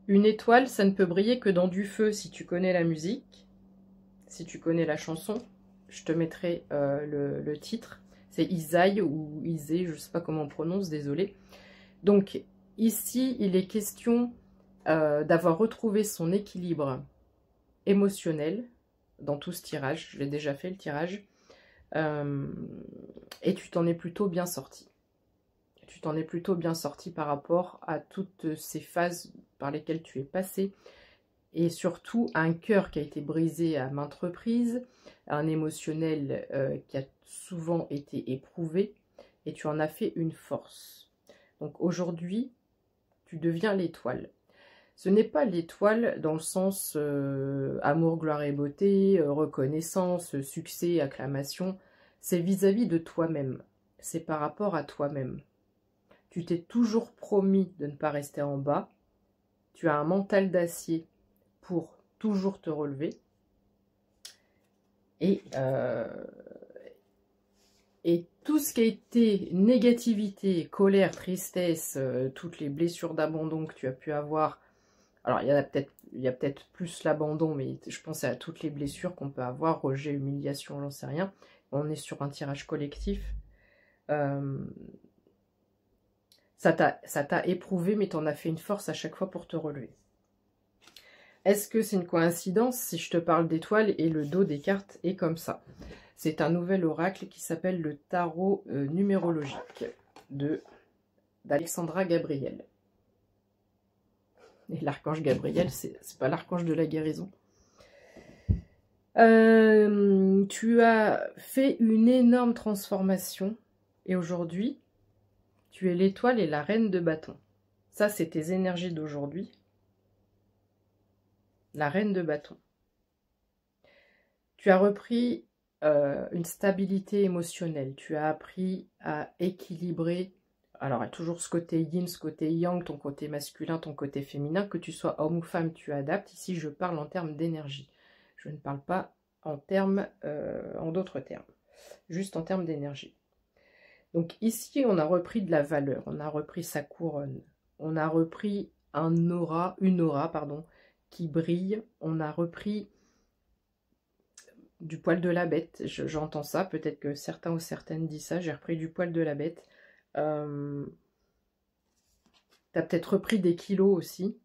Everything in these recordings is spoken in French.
Une étoile, ça ne peut briller que dans du feu si tu connais la musique, si tu connais la chanson. Je te mettrai le titre. C'est Isaïe ou Isée, je ne sais pas comment on prononce, désolé. Donc ici, il est question d'avoir retrouvé son équilibre émotionnel dans tout ce tirage. Je l'ai déjà fait le tirage. Et tu t'en es plutôt bien sorti. Tu t'en es plutôt bien sorti par rapport à toutes ces phases par lesquelles tu es passé. Et surtout, un cœur qui a été brisé à maintes reprises, un émotionnel qui a souvent été éprouvé, et tu en as fait une force. Donc aujourd'hui, tu deviens l'étoile. Ce n'est pas l'étoile dans le sens amour, gloire et beauté, reconnaissance, succès, acclamation. C'est vis-à-vis de toi-même. C'est par rapport à toi-même. Tu t'es toujours promis de ne pas rester en bas. Tu as un mental d'acier pour toujours te relever. Et tout ce qui a été négativité, colère, tristesse, toutes les blessures d'abandon que tu as pu avoir. Alors, il y a peut-être plus l'abandon, mais je pense à toutes les blessures qu'on peut avoir, rejet, humiliation, j'en sais rien. On est sur un tirage collectif. Ça t'a éprouvé, mais t'en as fait une force à chaque fois pour te relever. Est-ce que c'est une coïncidence si je te parle d'étoiles et le dos des cartes est comme ça? C'est un nouvel oracle qui s'appelle le tarot numérologique d'Alexandra Gabriel. Et l'archange Gabriel, c'est pas l'archange de la guérison. Tu as fait une énorme transformation et aujourd'hui, tu es l'étoile et la reine de bâton. Ça, c'est tes énergies d'aujourd'hui. La reine de bâton. Tu as repris une stabilité émotionnelle. Tu as appris à équilibrer. Alors, il y a toujours ce côté yin, ce côté yang, ton côté masculin, ton côté féminin. Que tu sois homme ou femme, tu adaptes. Ici, je parle en termes d'énergie. Je ne parle pas en d'autres termes. Juste en termes d'énergie. Donc ici, on a repris de la valeur. On a repris sa couronne. On a repris une aura, qui brille. On a repris du poil de la bête. J'entends ça. Peut-être que certains ou certaines disent ça. J'ai repris du poil de la bête. T'as peut-être repris des kilos aussi.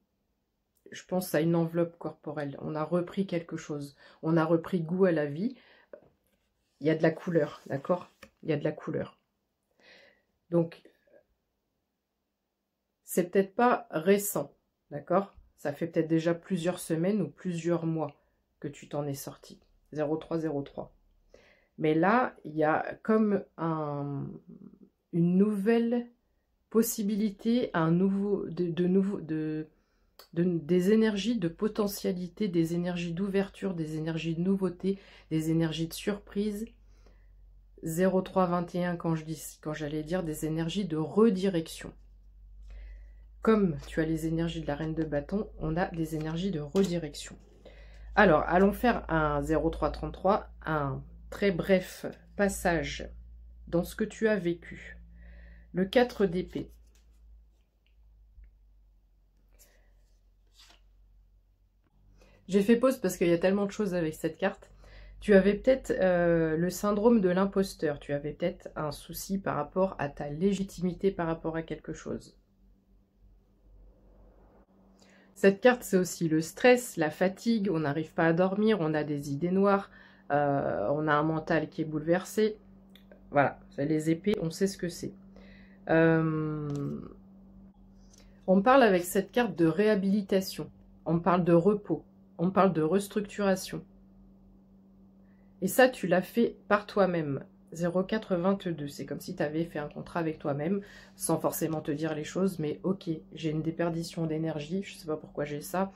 Je pense à une enveloppe corporelle. On a repris quelque chose. On a repris goût à la vie. Il y a de la couleur, d'accord? Il y a de la couleur. Donc, c'est peut-être pas récent, d'accord? Ça fait peut-être déjà plusieurs semaines ou plusieurs mois que tu t'en es sorti. 0303. Mais là, il y a comme une nouvelle possibilité, des énergies de potentialité, des énergies d'ouverture, des énergies de nouveauté, des énergies de surprise. 0321 quand j'allais dire des énergies de redirection. Comme tu as les énergies de la reine de bâton, on a des énergies de redirection. Alors, allons faire un 0333, un très bref passage dans ce que tu as vécu. Le 4 d'épée. J'ai fait pause parce qu'il y a tellement de choses avec cette carte. Tu avais peut-être le syndrome de l'imposteur. Tu avais peut-être un souci par rapport à ta légitimité par rapport à quelque chose. Cette carte, c'est aussi le stress, la fatigue. On n'arrive pas à dormir, on a des idées noires, on a un mental qui est bouleversé. Voilà, les épées, on sait ce que c'est. On parle avec cette carte de réhabilitation. On parle de repos. On parle de restructuration. Et ça, tu l'as fait par toi-même. 0422, c'est comme si tu avais fait un contrat avec toi-même, sans forcément te dire les choses, mais ok, j'ai une déperdition d'énergie, je ne sais pas pourquoi j'ai ça,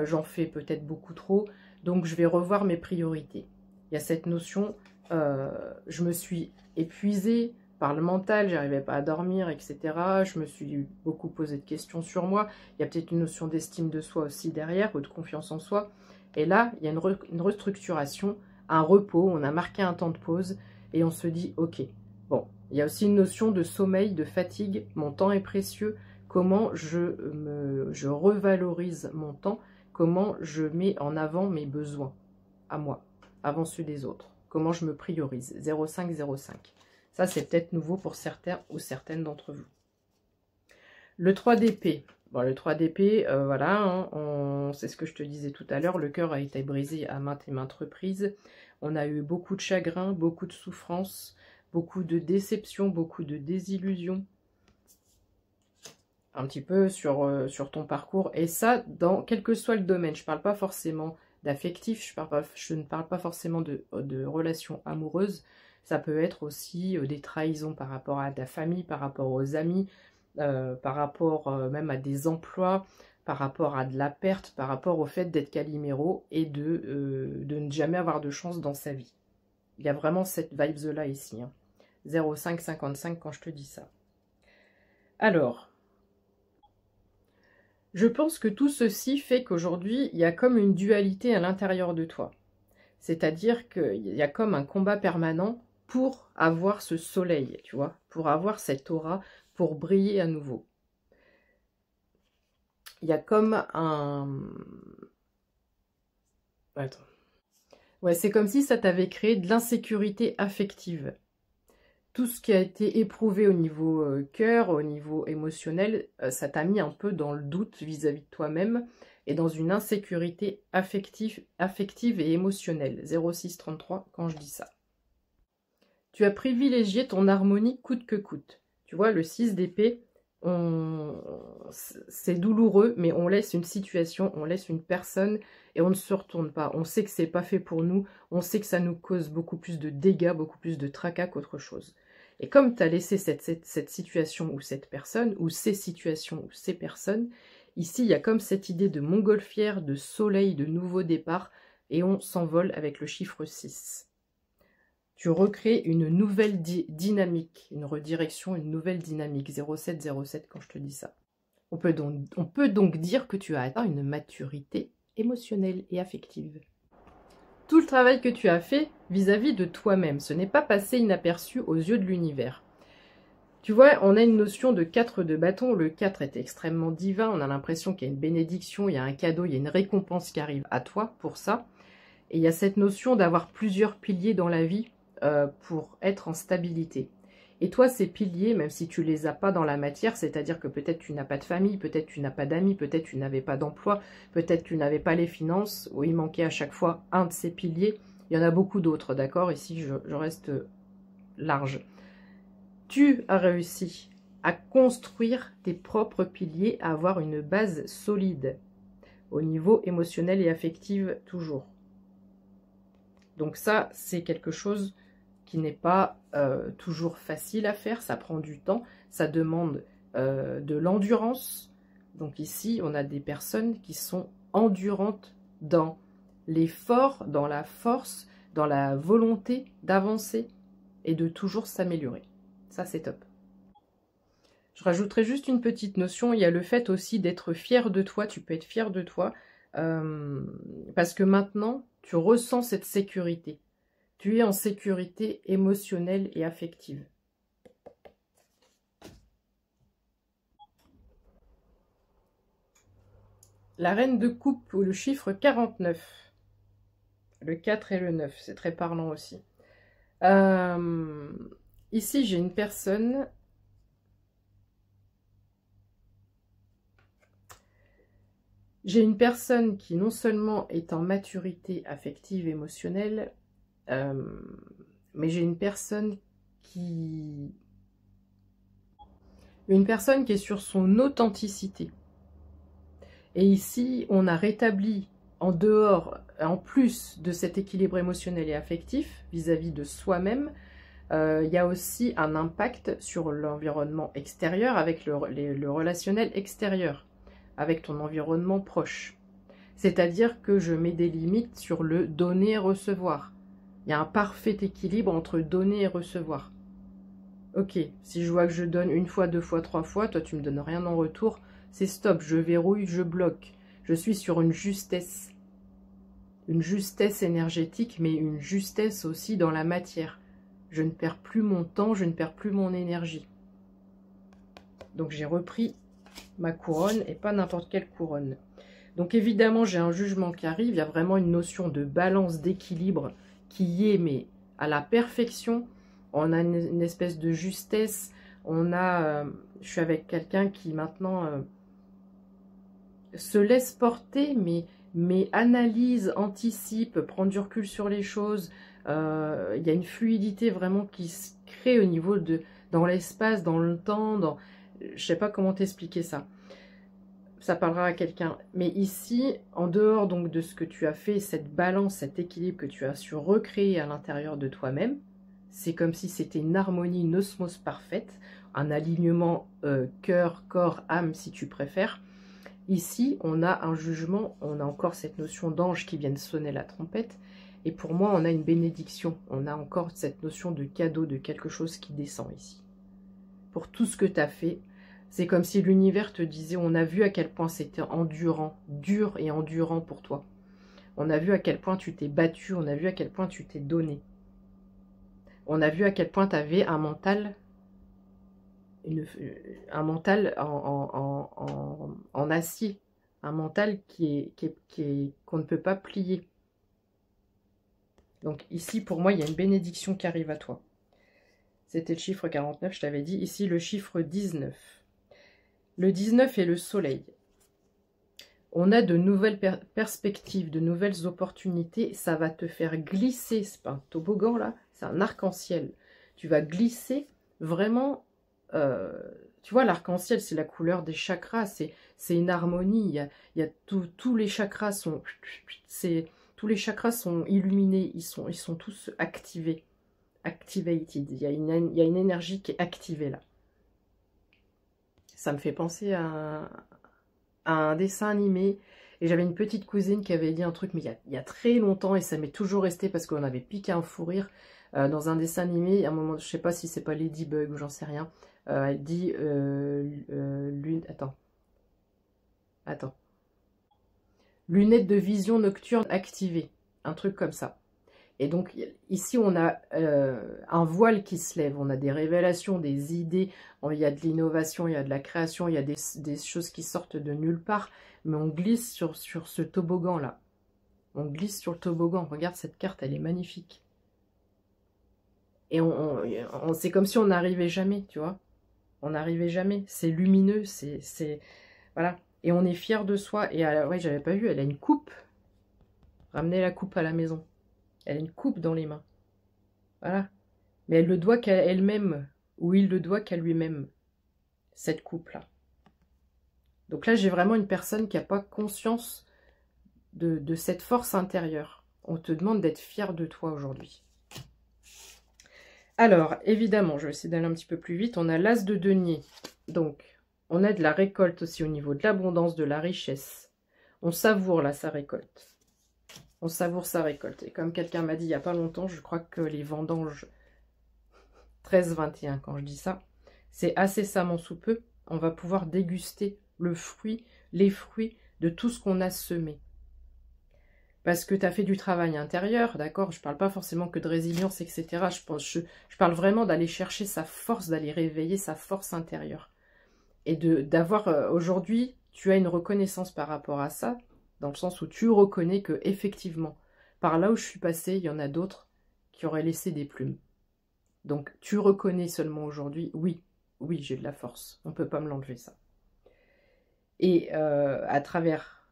j'en fais peut-être beaucoup trop, donc je vais revoir mes priorités. Il y a cette notion, je me suis épuisée par le mental, j'arrivais pas à dormir, etc. Je me suis beaucoup posé de questions sur moi, il y a peut-être une notion d'estime de soi aussi derrière, ou de confiance en soi, et là, il y a une restructuration, un repos, on a marqué un temps de pause et on se dit ok, bon, il y a aussi une notion de sommeil, de fatigue, mon temps est précieux, comment je revalorise mon temps, comment je mets en avant mes besoins à moi, avant ceux des autres, comment je me priorise. 0505. Ça, c'est peut-être nouveau pour certains ou certaines d'entre vous. Le 3 d'épée. Bon, le 3 d'épée, voilà, hein, c'est ce que je te disais tout à l'heure, le cœur a été brisé à maintes et maintes reprises. On a eu beaucoup de chagrin, beaucoup de souffrance, beaucoup de déception, beaucoup de désillusion. Un petit peu sur ton parcours. Et ça, dans quel que soit le domaine. Je ne parle pas forcément d'affectif, je ne parle pas forcément de relations amoureuses. Ça peut être aussi des trahisons par rapport à ta famille, par rapport aux amis, par rapport même à des emplois, par rapport à de la perte, par rapport au fait d'être caliméro et de ne jamais avoir de chance dans sa vie. Il y a vraiment cette vibes-là ici. Hein. 0555 quand je te dis ça. Alors, je pense que tout ceci fait qu'aujourd'hui, il y a comme une dualité à l'intérieur de toi. C'est-à-dire qu'il y a comme un combat permanent pour avoir ce soleil, tu vois, pour avoir cette aura, pour briller à nouveau. Il y a comme un... Attends. Ouais, c'est comme si ça t'avait créé de l'insécurité affective. Tout ce qui a été éprouvé au niveau cœur, au niveau émotionnel, ça t'a mis un peu dans le doute vis-à-vis de toi-même et dans une insécurité affective et émotionnelle. 0633 quand je dis ça. Tu as privilégié ton harmonie coûte que coûte. Tu vois, le 6 d'épée, c'est douloureux, mais on laisse une situation, on laisse une personne et on ne se retourne pas. On sait que c'est pas fait pour nous, on sait que ça nous cause beaucoup plus de dégâts, beaucoup plus de tracas qu'autre chose. Et comme tu as laissé cette situation ou cette personne, ou ces situations ou ces personnes, ici il y a comme cette idée de montgolfière, de soleil, de nouveau départ, et on s'envole avec le chiffre 6. Tu recrées une nouvelle dynamique, une redirection, une nouvelle dynamique. 0707 quand je te dis ça. On peut donc dire que tu as atteint une maturité émotionnelle et affective. Tout le travail que tu as fait vis-à-vis de toi-même, ce n'est pas passé inaperçu aux yeux de l'univers. Tu vois, on a une notion de 4 de bâton. Le 4 est extrêmement divin. On a l'impression qu'il y a une bénédiction, il y a un cadeau, il y a une récompense qui arrive à toi pour ça. Et il y a cette notion d'avoir plusieurs piliers dans la vie pour être en stabilité. Et toi, ces piliers, même si tu les as pas dans la matière, c'est-à-dire que peut-être tu n'as pas de famille, peut-être tu n'as pas d'amis, peut-être tu n'avais pas d'emploi, peut-être tu n'avais pas les finances, ou il manquait à chaque fois un de ces piliers. Il y en a beaucoup d'autres, d'accord? Ici, je reste large. Tu as réussi à construire tes propres piliers, à avoir une base solide, au niveau émotionnel et affectif toujours. Donc ça, c'est quelque chose qui n'est pas toujours facile à faire, ça prend du temps, ça demande de l'endurance. Donc ici, on a des personnes qui sont endurantes dans l'effort, dans la force, dans la volonté d'avancer et de toujours s'améliorer. Ça, c'est top. Je rajouterai juste une petite notion, il y a le fait aussi d'être fier de toi, tu peux être fier de toi, parce que maintenant, tu ressens cette sécurité. Tu es en sécurité émotionnelle et affective. La reine de coupe ou le chiffre 49. Le 4 et le 9, c'est très parlant aussi. Ici, j'ai une personne... J'ai une personne qui non seulement est en maturité affective, émotionnelle, mais j'ai une personne qui est sur son authenticité. Et ici, on a rétabli en dehors, en plus de cet équilibre émotionnel et affectif vis-à-vis de soi-même, il y a aussi un impact sur l'environnement extérieur avec le relationnel extérieur, avec ton environnement proche. C'est-à-dire que je mets des limites sur le donner et recevoir. Il y a un parfait équilibre entre donner et recevoir. Ok, si je vois que je donne une fois, deux fois, trois fois, toi tu me donnes rien en retour, c'est stop, je verrouille, je bloque. Je suis sur une justesse énergétique, mais une justesse aussi dans la matière. Je ne perds plus mon temps, je ne perds plus mon énergie. Donc j'ai repris ma couronne et pas n'importe quelle couronne. Donc évidemment, j'ai un jugement qui arrive. Il y a vraiment une notion de balance, d'équilibre qui y est, mais à la perfection. On a une espèce de justesse. On a, je suis avec quelqu'un qui maintenant se laisse porter, mais analyse, anticipe, prend du recul sur les choses. Il y a une fluidité vraiment qui se crée au niveau de, dans l'espace, dans le temps, je sais pas comment t'expliquer ça. Ça parlera à quelqu'un. Mais ici, en dehors donc de ce que tu as fait, cette balance, cet équilibre que tu as su recréer à l'intérieur de toi-même, c'est comme si c'était une harmonie, une osmose parfaite, un alignement cœur, corps, âme si tu préfères. Ici, on a un jugement, on a encore cette notion d'ange qui viennent sonner la trompette. Et pour moi, on a une bénédiction. On a encore cette notion de cadeau, de quelque chose qui descend ici. Pour tout ce que tu as fait, c'est comme si l'univers te disait, on a vu à quel point c'était endurant, dur et endurant pour toi. On a vu à quel point tu t'es battu, on a vu à quel point tu t'es donné. On a vu à quel point tu avais un mental, en acier, un mental qu'on ne peut pas plier. Donc ici, pour moi, il y a une bénédiction qui arrive à toi. C'était le chiffre 49, je t'avais dit. Ici, le chiffre 19. Le 19 est le soleil. On a de nouvelles perspectives, de nouvelles opportunités. Ça va te faire glisser. C'est pas un toboggan là, c'est un arc-en-ciel. Tu vas glisser vraiment. Tu vois, l'arc-en-ciel, c'est la couleur des chakras. C'est une harmonie. Il y a tous les chakras sont. Tous les chakras sont illuminés. Ils sont tous activés. Activated. Il y a une énergie qui est activée là. Ça me fait penser à un dessin animé. Et j'avais une petite cousine qui avait dit un truc, mais il y a très longtemps, et ça m'est toujours resté parce qu'on avait piqué un fou rire dans un dessin animé. À un moment, je sais pas si c'est pas Ladybug ou j'en sais rien. Elle dit Attends. Lunettes de vision nocturne activées. Un truc comme ça. Et donc, ici, on a un voile qui se lève. On a des révélations, des idées. Il y a de l'innovation, il y a de la création, il y a des choses qui sortent de nulle part. Mais on glisse sur ce toboggan-là. On glisse sur le toboggan. Regarde, cette carte, elle est magnifique. Et c'est comme si on n'arrivait jamais, tu vois. On n'arrivait jamais. C'est lumineux, voilà. Et on est fier de soi. Et ouais, j'avais pas vu, elle a une coupe. Ramenez la coupe à la maison. Elle a une coupe dans les mains. Voilà. Mais elle le doit qu'à elle-même. Ou il le doit qu'à lui-même. Cette coupe-là. Donc là, j'ai vraiment une personne qui n'a pas conscience de cette force intérieure. On te demande d'être fier de toi aujourd'hui. Alors, évidemment, je vais essayer d'aller un petit peu plus vite. On a l'as de denier. Donc, on a de la récolte aussi au niveau de l'abondance, de la richesse. On savoure là sa récolte. On savoure sa récolte. Et comme quelqu'un m'a dit il n'y a pas longtemps, je crois que les vendanges 13-21, quand je dis ça, c'est incessamment sous peu, on va pouvoir déguster le fruit, les fruits de tout ce qu'on a semé. Parce que tu as fait du travail intérieur, d'accord? Je ne parle pas forcément que de résilience, etc. Je parle vraiment d'aller chercher sa force, d'aller réveiller sa force intérieure. Et d'avoir aujourd'hui, tu as une reconnaissance par rapport à ça, dans le sens où tu reconnais que effectivement, par là où je suis passée, il y en a d'autres qui auraient laissé des plumes. Donc, tu reconnais seulement aujourd'hui, oui, j'ai de la force. On ne peut pas me l'enlever, ça. Et à travers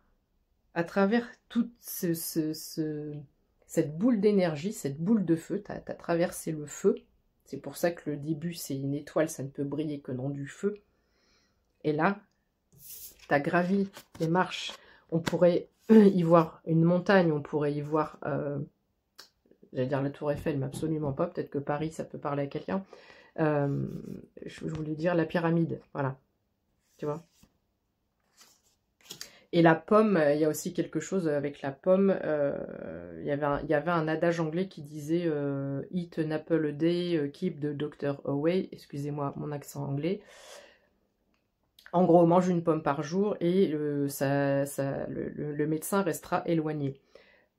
toute cette boule d'énergie, cette boule de feu, tu as traversé le feu. C'est pour ça que le début, c'est une étoile, ça ne peut briller que dans du feu. Et là, tu as gravi les marches. On pourrait y voir une montagne, on pourrait y voir, j'allais dire la Tour Eiffel, mais absolument pas. Peut-être que Paris, ça peut parler à quelqu'un. Je voulais dire la pyramide, voilà. Tu vois. Et la pomme, il y a aussi quelque chose avec la pomme. Il y avait un adage anglais qui disait Eat an apple a day, keep the doctor away. Excusez-moi mon accent anglais. En gros, mange une pomme par jour et le médecin restera éloigné.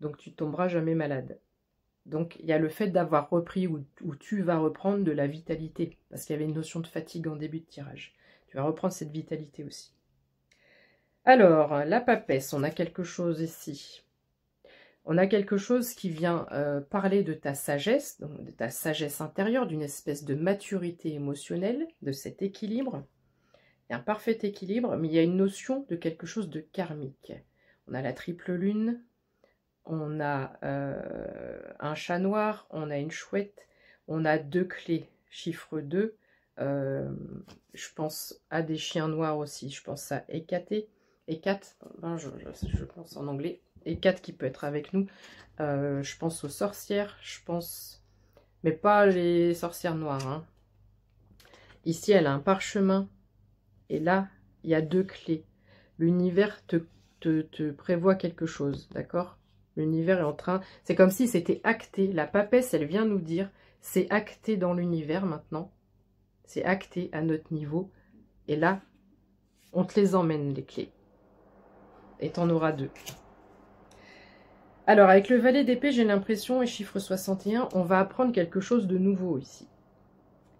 Donc, tu ne tomberas jamais malade. Donc, il y a le fait d'avoir repris ou tu vas reprendre de la vitalité. Parce qu'il y avait une notion de fatigue en début de tirage. Tu vas reprendre cette vitalité aussi. Alors, la papesse, on a quelque chose ici. On a quelque chose qui vient parler de ta sagesse, donc de ta sagesse intérieure, d'une espèce de maturité émotionnelle, de cet équilibre. Il y a un parfait équilibre, mais il y a une notion de quelque chose de karmique. On a la triple lune, on a un chat noir, on a une chouette, on a 2 clés, chiffre 2. Je pense à des chiens noirs aussi, je pense à Hécaté, Hécate, je pense en anglais, Hécate qui peut être avec nous. Je pense aux sorcières, je pense, mais pas les sorcières noires. Hein. Ici, elle a un parchemin, et là, il y a 2 clés. L'univers te prévoit quelque chose, d'accord? L'univers est en train... C'est comme si c'était acté. La papesse, elle vient nous dire, c'est acté dans l'univers maintenant. C'est acté à notre niveau. Et là, on te les emmène, les clés. Et t'en auras 2. Alors, avec le valet d'épée, j'ai l'impression, et chiffre 61, on va apprendre quelque chose de nouveau ici.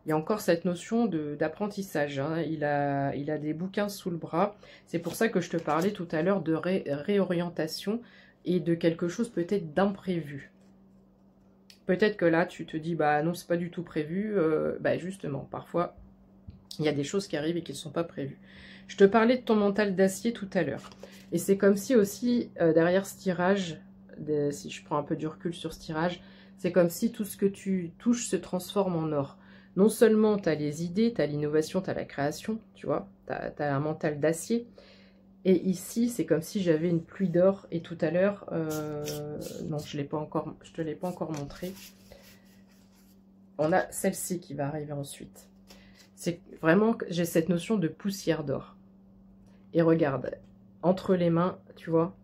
Il y a encore cette notion d'apprentissage. Hein. Il a des bouquins sous le bras. C'est pour ça que je te parlais tout à l'heure de réorientation et de quelque chose peut-être d'imprévu. Peut-être que là, tu te dis, bah non, c'est pas du tout prévu. Bah justement, parfois, il y a des choses qui arrivent et qui ne sont pas prévues. Je te parlais de ton mental d'acier tout à l'heure. Et c'est comme si aussi, derrière ce tirage, si je prends un peu du recul sur ce tirage, c'est comme si tout ce que tu touches se transforme en or. Non seulement tu as les idées, tu as l'innovation, tu as la création, tu vois, tu as un mental d'acier. Et ici, c'est comme si j'avais une pluie d'or. Et tout à l'heure, non, je te l'ai pas encore montré. On a celle-ci qui va arriver ensuite. C'est vraiment que j'ai cette notion de poussière d'or. Et regarde, entre les mains, tu vois,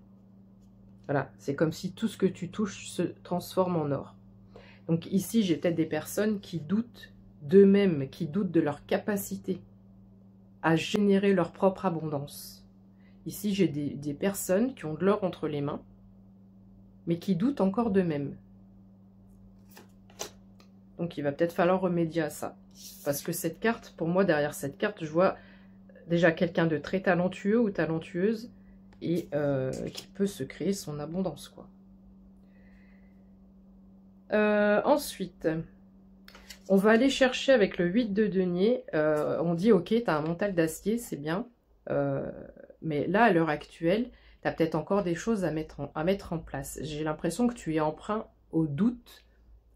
voilà, c'est comme si tout ce que tu touches se transforme en or. Donc ici, j'ai peut-être des personnes qui doutent d'eux-mêmes, qui doutent de leur capacité à générer leur propre abondance. Ici, j'ai des personnes qui ont de l'or entre les mains, mais qui doutent encore d'eux-mêmes. Donc il va peut-être falloir remédier à ça. Parce que cette carte, pour moi, derrière cette carte, je vois déjà quelqu'un de très talentueux ou talentueuse et qui peut se créer son abondance, quoi. Ensuite, on va aller chercher avec le 8 de denier. On dit, ok, tu as un mental d'acier, c'est bien. Mais là, à l'heure actuelle, tu as peut-être encore des choses à mettre en place. J'ai l'impression que tu es emprunt au doute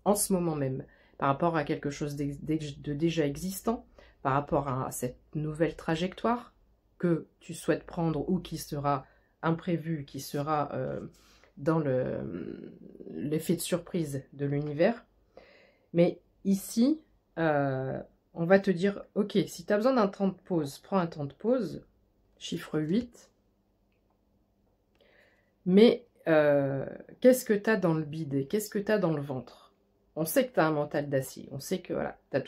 en ce moment même, par rapport à quelque chose de déjà existant, par rapport à cette nouvelle trajectoire que tu souhaites prendre ou qui sera imprévue, qui sera dans l'effet de surprise de l'univers. Mais ici, on va te dire, ok, si tu as besoin d'un temps de pause, prends un temps de pause, chiffre 8. Mais qu'est-ce que tu as dans le bide? Qu'est-ce que tu as dans le ventre? On sait que tu as un mental d'acier. On sait que voilà, tu as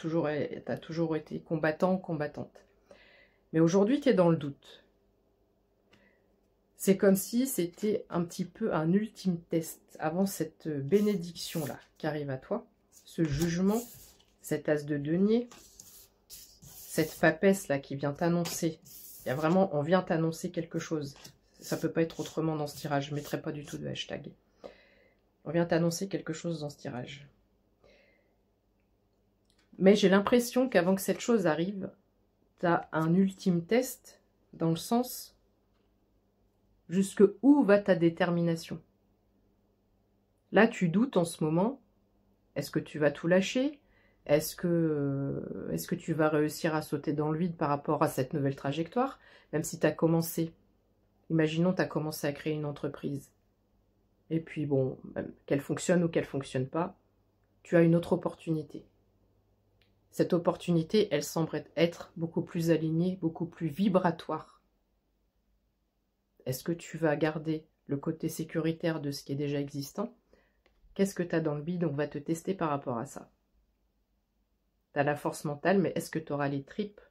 toujours été combattant, combattante. Mais aujourd'hui, tu es dans le doute. C'est comme si c'était un petit peu un ultime test avant cette bénédiction-là qui arrive à toi. Ce jugement, cet as de denier, cette papesse-là qui vient t'annoncer. Il y a vraiment, on vient t'annoncer quelque chose. Ça peut pas être autrement dans ce tirage. Je ne mettrai pas du tout de hashtag. On vient t'annoncer quelque chose dans ce tirage. Mais j'ai l'impression qu'avant que cette chose arrive, tu as un ultime test dans le sens jusque où va ta détermination. Là, tu doutes en ce moment. Est-ce que tu vas tout lâcher? Est-ce que tu vas réussir à sauter dans le vide par rapport à cette nouvelle trajectoire? Même si tu as commencé, imaginons tu as commencé à créer une entreprise. Et puis bon, qu'elle fonctionne ou qu'elle ne fonctionne pas, tu as une autre opportunité. Cette opportunité, elle semble être beaucoup plus alignée, beaucoup plus vibratoire. Est-ce que tu vas garder le côté sécuritaire de ce qui est déjà existant? Qu'est-ce que tu as dans le bide? On va te tester par rapport à ça. Tu as la force mentale, mais est-ce que tu auras les tripes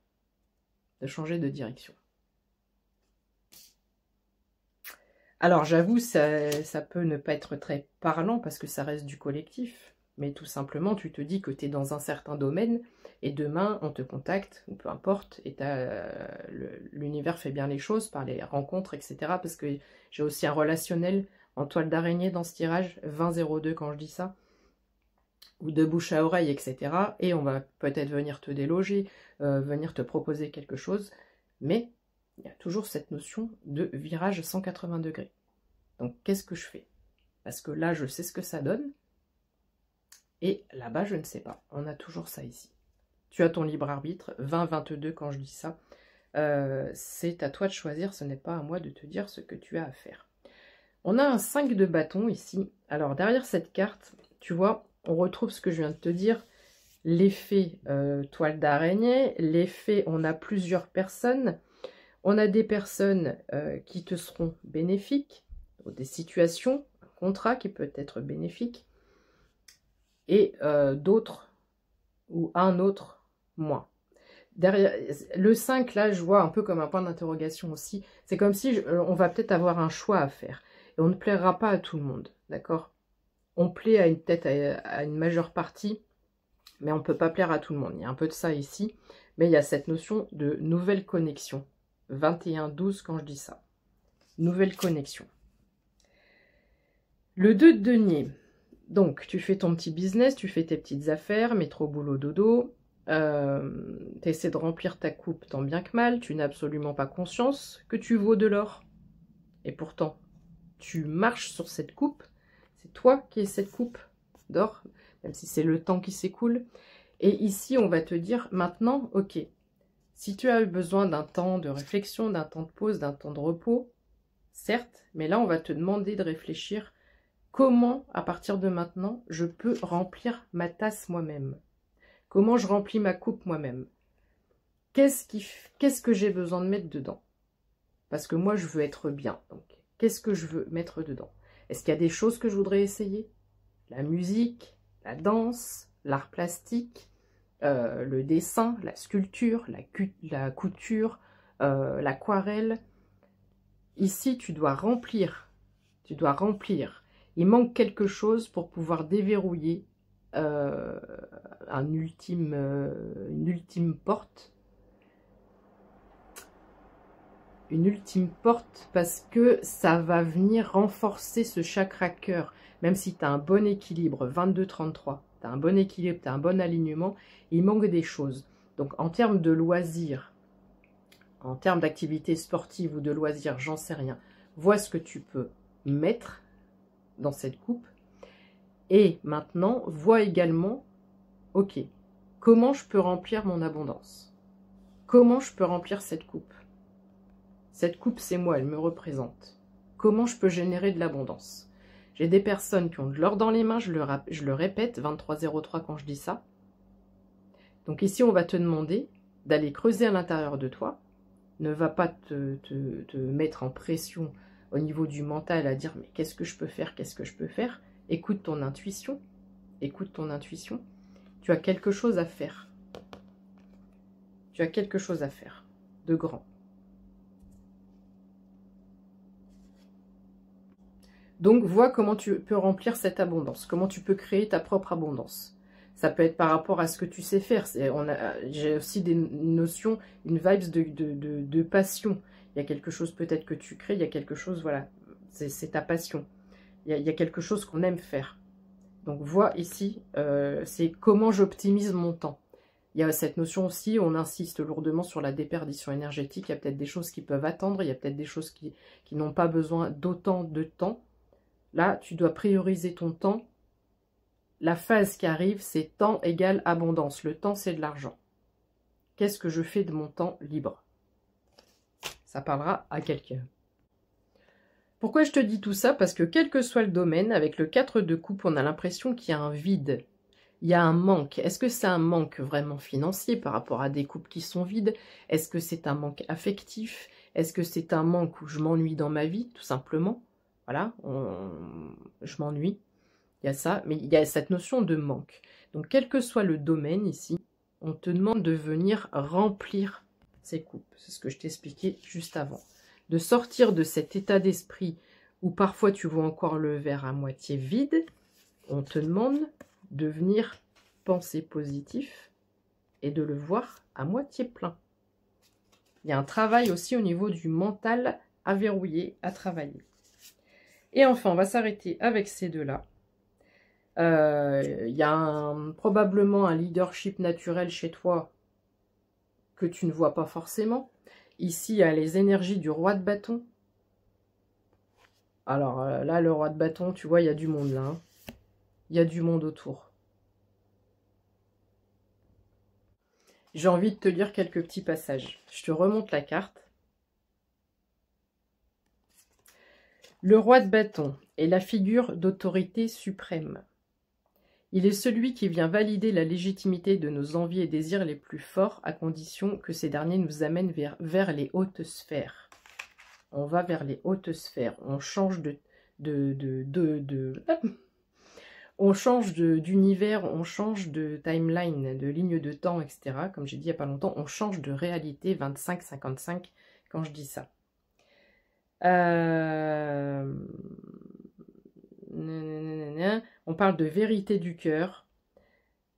de changer de direction? Alors j'avoue, ça peut ne pas être très parlant parce que ça reste du collectif. mais tout simplement, tu te dis que tu es dans un certain domaine, et demain, on te contacte, ou peu importe, et l'univers fait bien les choses par les rencontres, etc. Parce que j'ai aussi un relationnel en toile d'araignée dans ce tirage, 20-02 quand je dis ça, ou de bouche à oreille, etc. Et on va peut-être venir te déloger, venir te proposer quelque chose, mais il y a toujours cette notion de virage 180 degrés. Donc, qu'est-ce que je fais? Parce que là, je sais ce que ça donne, et là-bas, je ne sais pas. On a toujours ça ici. Tu as ton libre arbitre, 20-22 quand je dis ça. C'est à toi de choisir, ce n'est pas à moi de te dire ce que tu as à faire. On a un 5 de bâton ici. Alors, derrière cette carte, tu vois, on retrouve ce que je viens de te dire. L'effet toile d'araignée, l'effet on a plusieurs personnes. On a des personnes qui te seront bénéfiques, des situations, un contrat qui peut être bénéfique, et d'autres, ou un autre, moins. Derrière, le 5, là, je vois un peu comme un point d'interrogation aussi. C'est comme si on va peut-être avoir un choix à faire. Et on ne plaira pas à tout le monde, d'accord? On plaît à à une majeure partie, mais on ne peut pas plaire à tout le monde. Il y a un peu de ça ici, mais il y a cette notion de nouvelle connexion. 21-12 quand je dis ça. Nouvelle connexion. Le 2 de denier. Donc, tu fais ton petit business, tu fais tes petites affaires, métro, boulot, dodo. Tu essaies de remplir ta coupe tant bien que mal. Tu n'as absolument pas conscience que tu vaux de l'or. Et pourtant, tu marches sur cette coupe. C'est toi qui es cette coupe d'or, même si c'est le temps qui s'écoule. Et ici, on va te dire maintenant, ok, si tu as eu besoin d'un temps de réflexion, d'un temps de pause, d'un temps de repos, certes, mais là, on va te demander de réfléchir comment, à partir de maintenant, je peux remplir ma tasse moi-même. Comment je remplis ma coupe moi-même. Qu'est-ce que j'ai besoin de mettre dedans? Parce que moi, je veux être bien. Donc, qu'est-ce que je veux mettre dedans? Est-ce qu'il y a des choses que je voudrais essayer? La musique, la danse, l'art plastique, le dessin, la sculpture, la couture, l'aquarelle. Ici, tu dois remplir. Tu dois remplir. Il manque quelque chose pour pouvoir déverrouiller une ultime porte. Une ultime porte parce que ça va venir renforcer ce chakra cœur. Même si tu as un bon équilibre, 22-33, tu as un bon équilibre, tu as un bon alignement, il manque des choses. Donc en termes de loisirs, en termes d'activité sportive ou de loisirs, j'en sais rien, vois ce que tu peux mettre dans cette coupe. Et maintenant, vois également, ok, comment je peux remplir mon abondance? Comment je peux remplir cette coupe? Cette coupe, c'est moi, elle me représente. Comment je peux générer de l'abondance? J'ai des personnes qui ont de l'or dans les mains, je le répète, 23-03 quand je dis ça. Donc ici, on va te demander d'aller creuser à l'intérieur de toi. Ne va pas te mettre en pression au niveau du mental à dire « mais qu'est-ce que je peux faire? Qu'est-ce que je peux faire ?» Écoute ton intuition. Écoute ton intuition. Tu as quelque chose à faire. Tu as quelque chose à faire de grand. Donc, vois comment tu peux remplir cette abondance, comment tu peux créer ta propre abondance. Ça peut être par rapport à ce que tu sais faire. J'ai aussi des notions, une vibes de passion. Il y a quelque chose peut-être que tu crées, il y a quelque chose, voilà, c'est ta passion. Il y a quelque chose qu'on aime faire. Donc, vois ici, c'est comment j'optimise mon temps. Il y a cette notion aussi, on insiste lourdement sur la déperdition énergétique. Il y a peut-être des choses qui peuvent attendre, il y a peut-être des choses qui n'ont pas besoin d'autant de temps. Là, tu dois prioriser ton temps. La phase qui arrive, c'est temps égale abondance. Le temps, c'est de l'argent. Qu'est-ce que je fais de mon temps libre? Ça parlera à quelqu'un. Pourquoi je te dis tout ça? Parce que quel que soit le domaine, avec le 4 de coupe, on a l'impression qu'il y a un vide. Il y a un manque. Est-ce que c'est un manque vraiment financier par rapport à des coupes qui sont vides? Est-ce que c'est un manque affectif? Est-ce que c'est un manque où je m'ennuie dans ma vie, tout simplement? Voilà, je m'ennuie. Il y a ça, mais il y a cette notion de manque. Donc, quel que soit le domaine ici, on te demande de venir remplir ces coupes. C'est ce que je t'expliquais juste avant. De sortir de cet état d'esprit où parfois tu vois encore le verre à moitié vide. On te demande de venir penser positif et de le voir à moitié plein. Il y a un travail aussi au niveau du mental à verrouiller, à travailler. Et enfin, on va s'arrêter avec ces deux-là. Il y a probablement un leadership naturel chez toi que tu ne vois pas forcément. Ici, il y a les énergies du roi de bâton. Alors là, le roi de bâton, tu vois, il y a du monde là. Hein. Il y a du monde autour. J'ai envie de te lire quelques petits passages. Je te remonte la carte. Le roi de bâton est la figure d'autorité suprême. Il est celui qui vient valider la légitimité de nos envies et désirs les plus forts à condition que ces derniers nous amènent vers les hautes sphères. On va vers les hautes sphères. On change on change d'univers, on change de timeline, de ligne de temps, etc. Comme j'ai dit il n'y a pas longtemps, on change de réalité 25-55 quand je dis ça. On parle de vérité du cœur.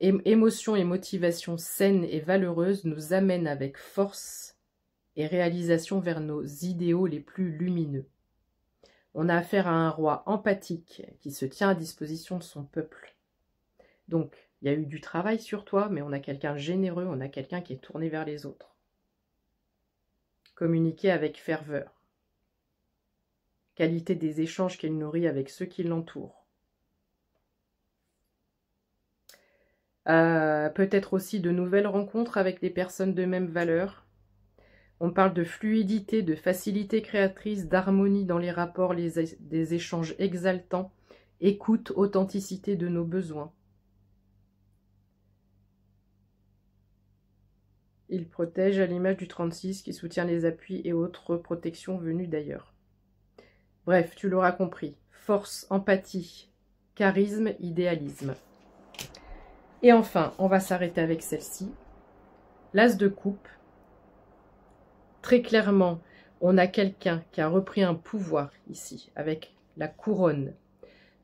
Émotions et motivations saines et valeureuses nous amènent avec force et réalisation vers nos idéaux les plus lumineux. On a affaire à un roi empathique qui se tient à disposition de son peuple. Donc, il y a eu du travail sur toi, mais on a quelqu'un de généreux, on a quelqu'un qui est tourné vers les autres. Communiquer avec ferveur. Qualité des échanges qu'il nourrit avec ceux qui l'entourent. Peut-être aussi de nouvelles rencontres avec des personnes de même valeur. On parle de fluidité, de facilité créatrice, d'harmonie dans les rapports, des échanges exaltants, écoute, authenticité de nos besoins. Il protège à l'image du 36 qui soutient les appuis et autres protections venues d'ailleurs. Bref, tu l'auras compris. Force, empathie, charisme, idéalisme. Et enfin, on va s'arrêter avec celle-ci. L'as de coupe. Très clairement, on a quelqu'un qui a repris un pouvoir ici, avec la couronne.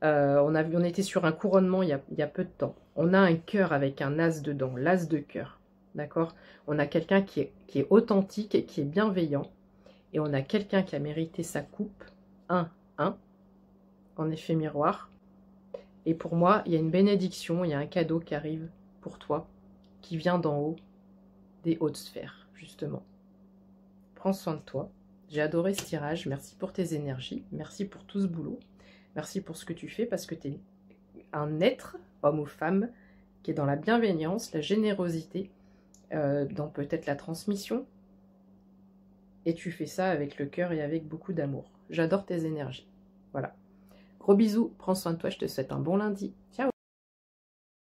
On était sur un couronnement il y a peu de temps. On a un cœur avec un as dedans, l'as de cœur. D'accord? On a quelqu'un qui est authentique et qui est bienveillant. Et on a quelqu'un qui a mérité sa coupe. 1, 1, en effet miroir. Et pour moi, il y a une bénédiction, il y a un cadeau qui arrive pour toi, qui vient d'en haut, des hautes sphères, justement. Prends soin de toi. J'ai adoré ce tirage. Merci pour tes énergies. Merci pour tout ce boulot. Merci pour ce que tu fais parce que tu es un être, homme ou femme, qui est dans la bienveillance, la générosité, dans peut-être la transmission. Et tu fais ça avec le cœur et avec beaucoup d'amour. J'adore tes énergies. Voilà. Gros bisous. Prends soin de toi. Je te souhaite un bon lundi. Ciao.